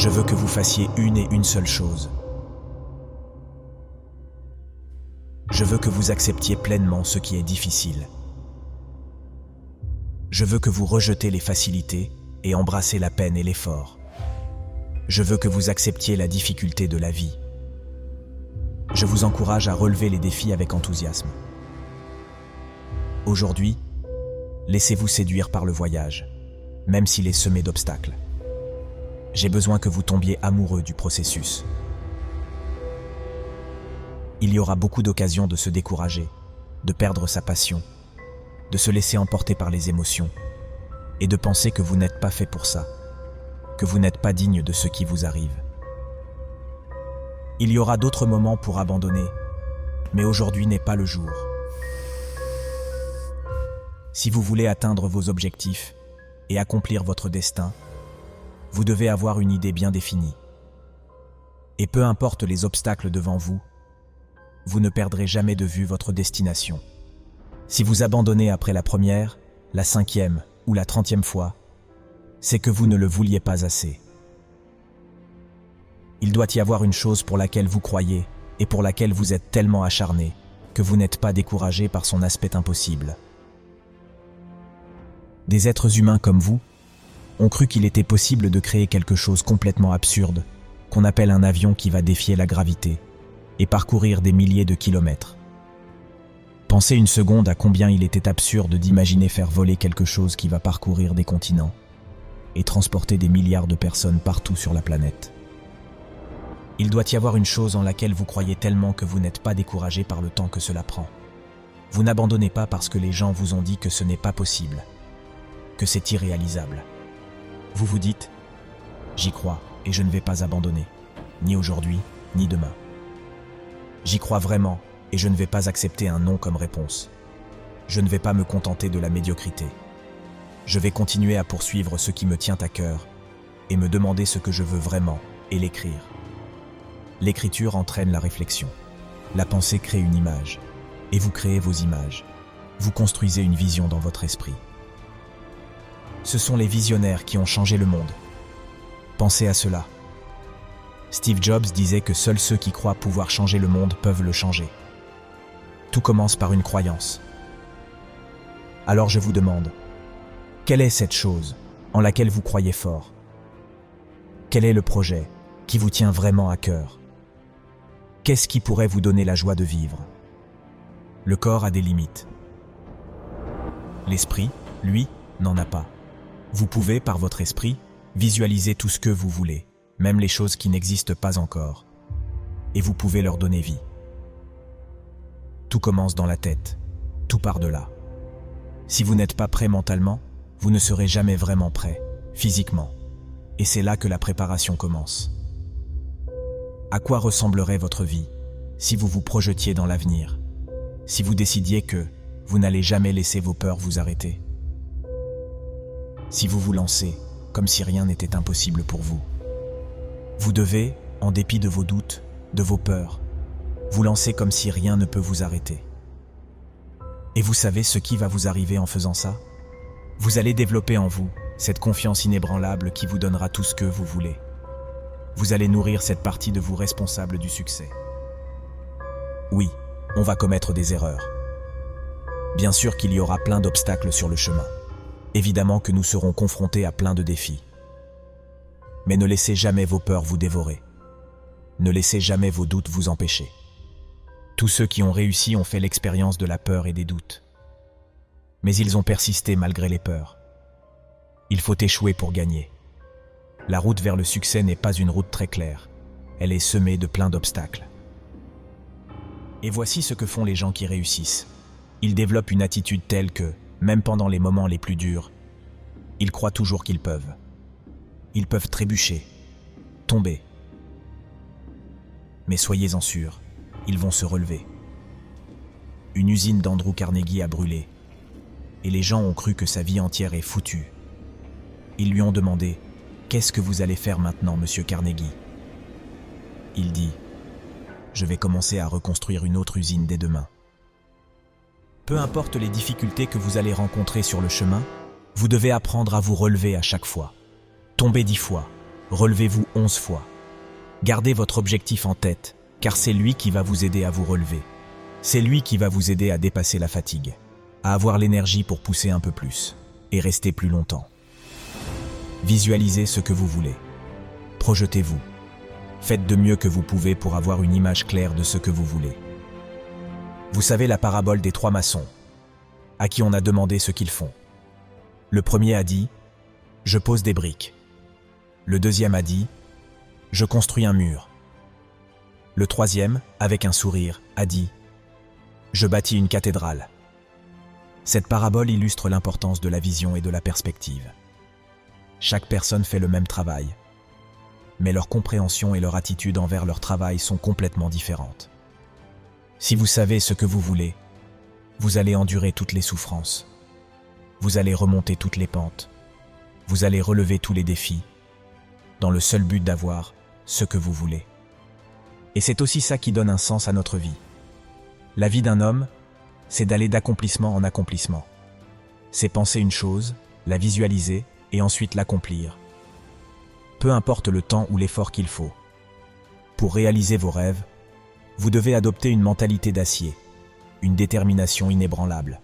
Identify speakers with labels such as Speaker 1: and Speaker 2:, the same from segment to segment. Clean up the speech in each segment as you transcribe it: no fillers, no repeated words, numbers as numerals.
Speaker 1: Je veux que vous fassiez une et une seule chose. Je veux que vous acceptiez pleinement ce qui est difficile. Je veux que vous rejetez les facilités et embrassez la peine et l'effort. Je veux que vous acceptiez la difficulté de la vie. Je vous encourage à relever les défis avec enthousiasme. Aujourd'hui, laissez-vous séduire par le voyage, même s'il est semé d'obstacles. J'ai besoin que vous tombiez amoureux du processus. Il y aura beaucoup d'occasions de se décourager, de perdre sa passion, de se laisser emporter par les émotions et de penser que vous n'êtes pas fait pour ça, que vous n'êtes pas digne de ce qui vous arrive. Il y aura d'autres moments pour abandonner, mais aujourd'hui n'est pas le jour. Si vous voulez atteindre vos objectifs et accomplir votre destin, vous devez avoir une idée bien définie. Et peu importe les obstacles devant vous, vous ne perdrez jamais de vue votre destination. Si vous abandonnez après la première, la 5e ou la 30e fois, c'est que vous ne le vouliez pas assez. Il doit y avoir une chose pour laquelle vous croyez et pour laquelle vous êtes tellement acharné que vous n'êtes pas découragé par son aspect impossible. Des êtres humains comme vous ont cru qu'il était possible de créer quelque chose complètement absurde, qu'on appelle un avion qui va défier la gravité et parcourir des milliers de kilomètres. Pensez une seconde à combien il était absurde d'imaginer faire voler quelque chose qui va parcourir des continents et transporter des milliards de personnes partout sur la planète. Il doit y avoir une chose en laquelle vous croyez tellement que vous n'êtes pas découragé par le temps que cela prend. Vous n'abandonnez pas parce que les gens vous ont dit que ce n'est pas possible, que c'est irréalisable. Vous vous dites « J'y crois et je ne vais pas abandonner, ni aujourd'hui, ni demain. J'y crois vraiment et je ne vais pas accepter un non comme réponse. Je ne vais pas me contenter de la médiocrité. Je vais continuer à poursuivre ce qui me tient à cœur et me demander ce que je veux vraiment et l'écrire. » L'écriture entraîne la réflexion. La pensée crée une image et vous créez vos images. Vous construisez une vision dans votre esprit. Ce sont les visionnaires qui ont changé le monde. Pensez à cela. Steve Jobs disait que seuls ceux qui croient pouvoir changer le monde peuvent le changer. Tout commence par une croyance. Alors je vous demande, quelle est cette chose en laquelle vous croyez fort? Quel est le projet qui vous tient vraiment à cœur? Qu'est-ce qui pourrait vous donner la joie de vivre? Le corps a des limites. L'esprit, lui, n'en a pas. Vous pouvez, par votre esprit, visualiser tout ce que vous voulez, même les choses qui n'existent pas encore. Et vous pouvez leur donner vie. Tout commence dans la tête, tout part de là. Si vous n'êtes pas prêt mentalement, vous ne serez jamais vraiment prêt, physiquement. Et c'est là que la préparation commence. À quoi ressemblerait votre vie si vous vous projetiez dans l'avenir, si vous décidiez que vous n'allez jamais laisser vos peurs vous arrêter? Si vous vous lancez comme si rien n'était impossible pour vous. Vous devez, en dépit de vos doutes, de vos peurs, vous lancer comme si rien ne peut vous arrêter. Et vous savez ce qui va vous arriver en faisant ça? Vous allez développer en vous cette confiance inébranlable qui vous donnera tout ce que vous voulez. Vous allez nourrir cette partie de vous responsable du succès. Oui, on va commettre des erreurs. Bien sûr qu'il y aura plein d'obstacles sur le chemin. Évidemment que nous serons confrontés à plein de défis. Mais ne laissez jamais vos peurs vous dévorer. Ne laissez jamais vos doutes vous empêcher. Tous ceux qui ont réussi ont fait l'expérience de la peur et des doutes. Mais ils ont persisté malgré les peurs. Il faut échouer pour gagner. La route vers le succès n'est pas une route très claire. Elle est semée de plein d'obstacles. Et voici ce que font les gens qui réussissent. Ils développent une attitude telle que, même pendant les moments les plus durs, ils croient toujours qu'ils peuvent. Ils peuvent trébucher, tomber. Mais soyez-en sûrs, ils vont se relever. Une usine d'Andrew Carnegie a brûlé, et les gens ont cru que sa vie entière est foutue. Ils lui ont demandé « Qu'est-ce que vous allez faire maintenant, monsieur Carnegie ?» Il dit « Je vais commencer à reconstruire une autre usine dès demain. » Peu importe les difficultés que vous allez rencontrer sur le chemin, vous devez apprendre à vous relever à chaque fois. Tombez 10 fois, Relevez-vous 11 fois. Gardez votre objectif en tête, car c'est lui qui va vous aider à vous relever. C'est lui qui va vous aider à dépasser la fatigue, à avoir l'énergie pour pousser un peu plus et rester plus longtemps. Visualisez ce que vous voulez. Projetez-vous. Faites de mieux que vous pouvez pour avoir une image claire de ce que vous voulez. Vous savez la parabole des 3 maçons, à qui on a demandé ce qu'ils font. Le premier a dit « Je pose des briques ». Le deuxième a dit « Je construis un mur ». Le troisième, avec un sourire, a dit « Je bâtis une cathédrale ». Cette parabole illustre l'importance de la vision et de la perspective. Chaque personne fait le même travail, mais leur compréhension et leur attitude envers leur travail sont complètement différentes. Si vous savez ce que vous voulez, vous allez endurer toutes les souffrances. Vous allez remonter toutes les pentes. Vous allez relever tous les défis, dans le seul but d'avoir ce que vous voulez. Et c'est aussi ça qui donne un sens à notre vie. La vie d'un homme, c'est d'aller d'accomplissement en accomplissement. C'est penser une chose, la visualiser et ensuite l'accomplir. Peu importe le temps ou l'effort qu'il faut. Pour réaliser vos rêves, vous devez adopter une mentalité d'acier, une détermination inébranlable.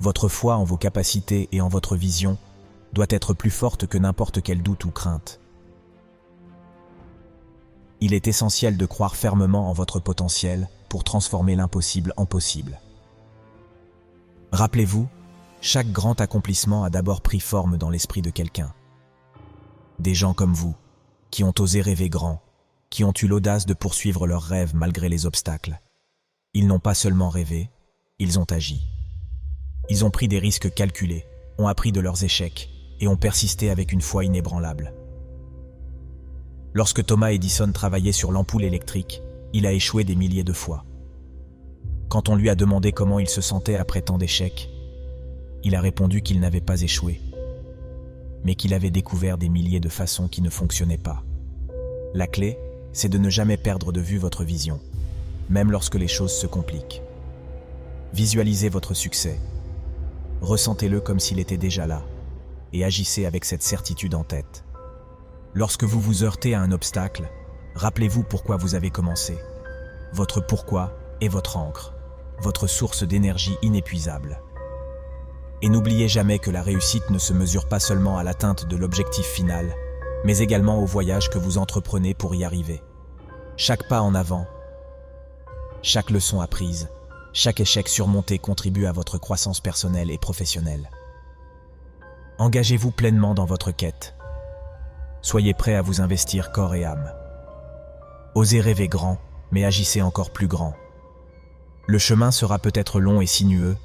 Speaker 1: Votre foi en vos capacités et en votre vision doit être plus forte que n'importe quel doute ou crainte. Il est essentiel de croire fermement en votre potentiel pour transformer l'impossible en possible. Rappelez-vous, chaque grand accomplissement a d'abord pris forme dans l'esprit de quelqu'un. Des gens comme vous, qui ont osé rêver grand, qui ont eu l'audace de poursuivre leurs rêves malgré les obstacles. Ils n'ont pas seulement rêvé, ils ont agi. Ils ont pris des risques calculés, ont appris de leurs échecs et ont persisté avec une foi inébranlable. Lorsque Thomas Edison travaillait sur l'ampoule électrique, il a échoué des milliers de fois. Quand on lui a demandé comment il se sentait après tant d'échecs, il a répondu qu'il n'avait pas échoué, mais qu'il avait découvert des milliers de façons qui ne fonctionnaient pas. La clé, c'est de ne jamais perdre de vue votre vision, même lorsque les choses se compliquent. Visualisez votre succès, ressentez-le comme s'il était déjà là, et agissez avec cette certitude en tête. Lorsque vous vous heurtez à un obstacle, rappelez-vous pourquoi vous avez commencé. Votre pourquoi est votre ancre, votre source d'énergie inépuisable. Et n'oubliez jamais que la réussite ne se mesure pas seulement à l'atteinte de l'objectif final, mais également au voyage que vous entreprenez pour y arriver. Chaque pas en avant, chaque leçon apprise, chaque échec surmonté contribue à votre croissance personnelle et professionnelle. Engagez-vous pleinement dans votre quête. Soyez prêt à vous investir corps et âme. Osez rêver grand, mais agissez encore plus grand. Le chemin sera peut-être long et sinueux,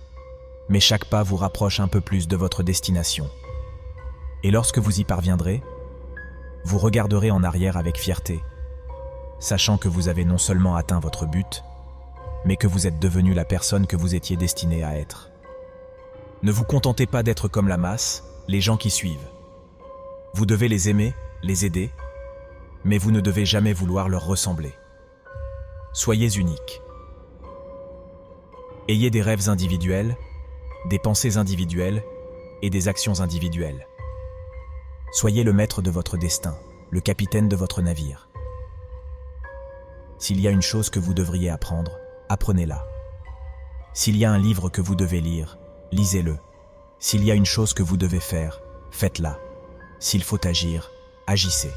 Speaker 1: mais chaque pas vous rapproche un peu plus de votre destination. Et lorsque vous y parviendrez, vous regarderez en arrière avec fierté, sachant que vous avez non seulement atteint votre but, mais que vous êtes devenu la personne que vous étiez destiné à être. Ne vous contentez pas d'être comme la masse, les gens qui suivent. Vous devez les aimer, les aider, mais vous ne devez jamais vouloir leur ressembler. Soyez unique. Ayez des rêves individuels, des pensées individuelles et des actions individuelles. Soyez le maître de votre destin, le capitaine de votre navire. S'il y a une chose que vous devriez apprendre, apprenez-la. S'il y a un livre que vous devez lire, lisez-le. S'il y a une chose que vous devez faire, faites-la. S'il faut agir, agissez.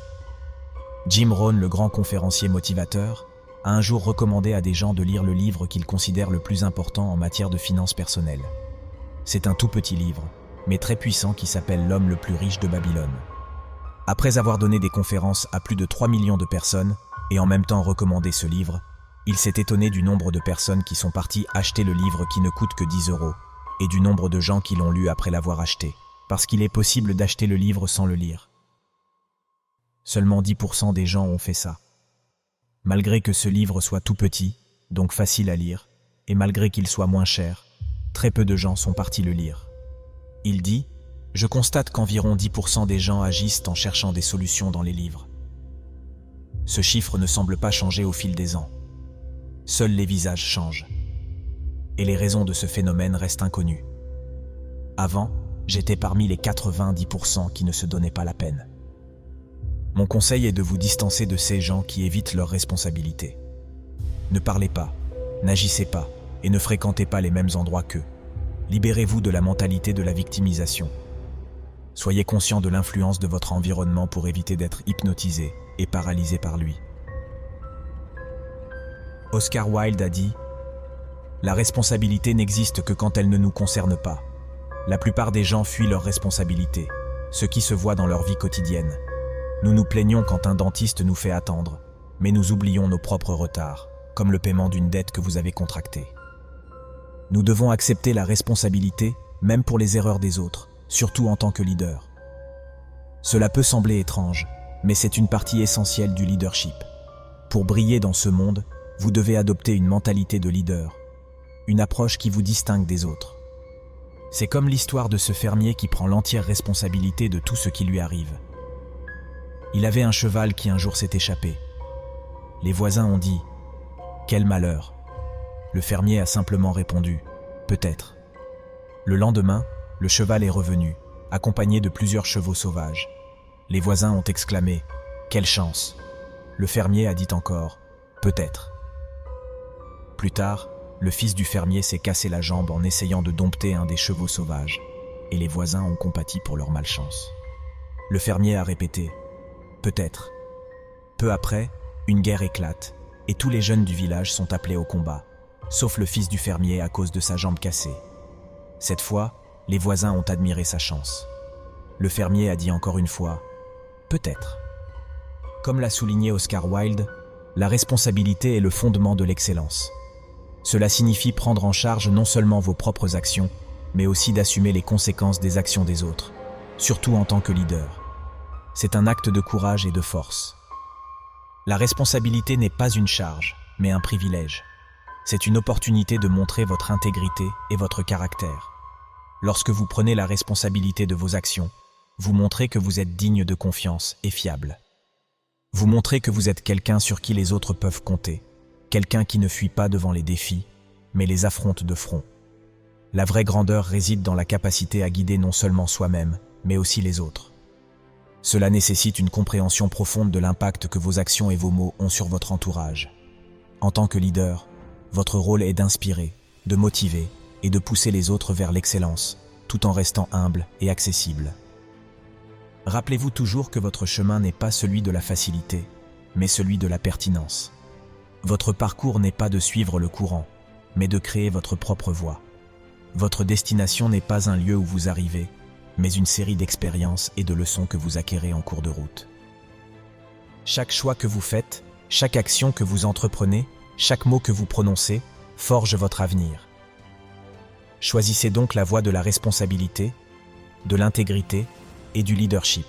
Speaker 1: Jim Rohn, le grand conférencier motivateur, a un jour recommandé à des gens de lire le livre qu'il considère le plus important en matière de finances personnelles. C'est un tout petit livre, mais très puissant qui s'appelle L'homme le plus riche de Babylone. Après avoir donné des conférences à plus de 3 millions de personnes, et en même temps recommandé ce livre, il s'est étonné du nombre de personnes qui sont parties acheter le livre qui ne coûte que 10 €, et du nombre de gens qui l'ont lu après l'avoir acheté, parce qu'il est possible d'acheter le livre sans le lire. Seulement 10% des gens ont fait ça. Malgré que ce livre soit tout petit, donc facile à lire, et malgré qu'il soit moins cher, très peu de gens sont partis le lire. Il dit « Je constate qu'environ 10% des gens agissent en cherchant des solutions dans les livres. Ce chiffre ne semble pas changer au fil des ans. Seuls les visages changent. Et les raisons de ce phénomène restent inconnues. Avant, j'étais parmi les 90% qui ne se donnaient pas la peine. Mon conseil est de vous distancer de ces gens qui évitent leurs responsabilités. Ne parlez pas, n'agissez pas et ne fréquentez pas les mêmes endroits qu'eux. Libérez-vous de la mentalité de la victimisation. Soyez conscient de l'influence de votre environnement pour éviter d'être hypnotisé et paralysé par lui. Oscar Wilde a dit « La responsabilité n'existe que quand elle ne nous concerne pas. La plupart des gens fuient leurs responsabilités, ce qui se voit dans leur vie quotidienne. Nous nous plaignons quand un dentiste nous fait attendre, mais nous oublions nos propres retards, comme le paiement d'une dette que vous avez contractée. Nous devons accepter la responsabilité, même pour les erreurs des autres, surtout en tant que leader. Cela peut sembler étrange, mais c'est une partie essentielle du leadership. Pour briller dans ce monde, vous devez adopter une mentalité de leader, une approche qui vous distingue des autres. C'est comme l'histoire de ce fermier qui prend l'entière responsabilité de tout ce qui lui arrive. Il avait un cheval qui un jour s'est échappé. Les voisins ont dit « Quel malheur !» Le fermier a simplement répondu « Peut-être ». Le lendemain, le cheval est revenu, accompagné de plusieurs chevaux sauvages. Les voisins ont exclamé « Quelle chance !» Le fermier a dit encore « Peut-être ». Plus tard, le fils du fermier s'est cassé la jambe en essayant de dompter un des chevaux sauvages, et les voisins ont compati pour leur malchance. Le fermier a répété « Peut-être ». Peu après, une guerre éclate, et tous les jeunes du village sont appelés au combat, sauf le fils du fermier à cause de sa jambe cassée. Cette fois, les voisins ont admiré sa chance. Le fermier a dit encore une fois « Peut-être ». Comme l'a souligné Oscar Wilde, la responsabilité est le fondement de l'excellence. Cela signifie prendre en charge non seulement vos propres actions, mais aussi d'assumer les conséquences des actions des autres, surtout en tant que leader. C'est un acte de courage et de force. La responsabilité n'est pas une charge, mais un privilège. C'est une opportunité de montrer votre intégrité et votre caractère. Lorsque vous prenez la responsabilité de vos actions, vous montrez que vous êtes digne de confiance et fiable. Vous montrez que vous êtes quelqu'un sur qui les autres peuvent compter, quelqu'un qui ne fuit pas devant les défis, mais les affronte de front. La vraie grandeur réside dans la capacité à guider non seulement soi-même, mais aussi les autres. Cela nécessite une compréhension profonde de l'impact que vos actions et vos mots ont sur votre entourage. En tant que leader, votre rôle est d'inspirer, de motiver et de pousser les autres vers l'excellence, tout en restant humble et accessible. Rappelez-vous toujours que votre chemin n'est pas celui de la facilité, mais celui de la pertinence. Votre parcours n'est pas de suivre le courant, mais de créer votre propre voie. Votre destination n'est pas un lieu où vous arrivez, mais une série d'expériences et de leçons que vous acquérez en cours de route. Chaque choix que vous faites, chaque action que vous entreprenez, chaque mot que vous prononcez, forge votre avenir. Choisissez donc la voie de la responsabilité, de l'intégrité et du leadership.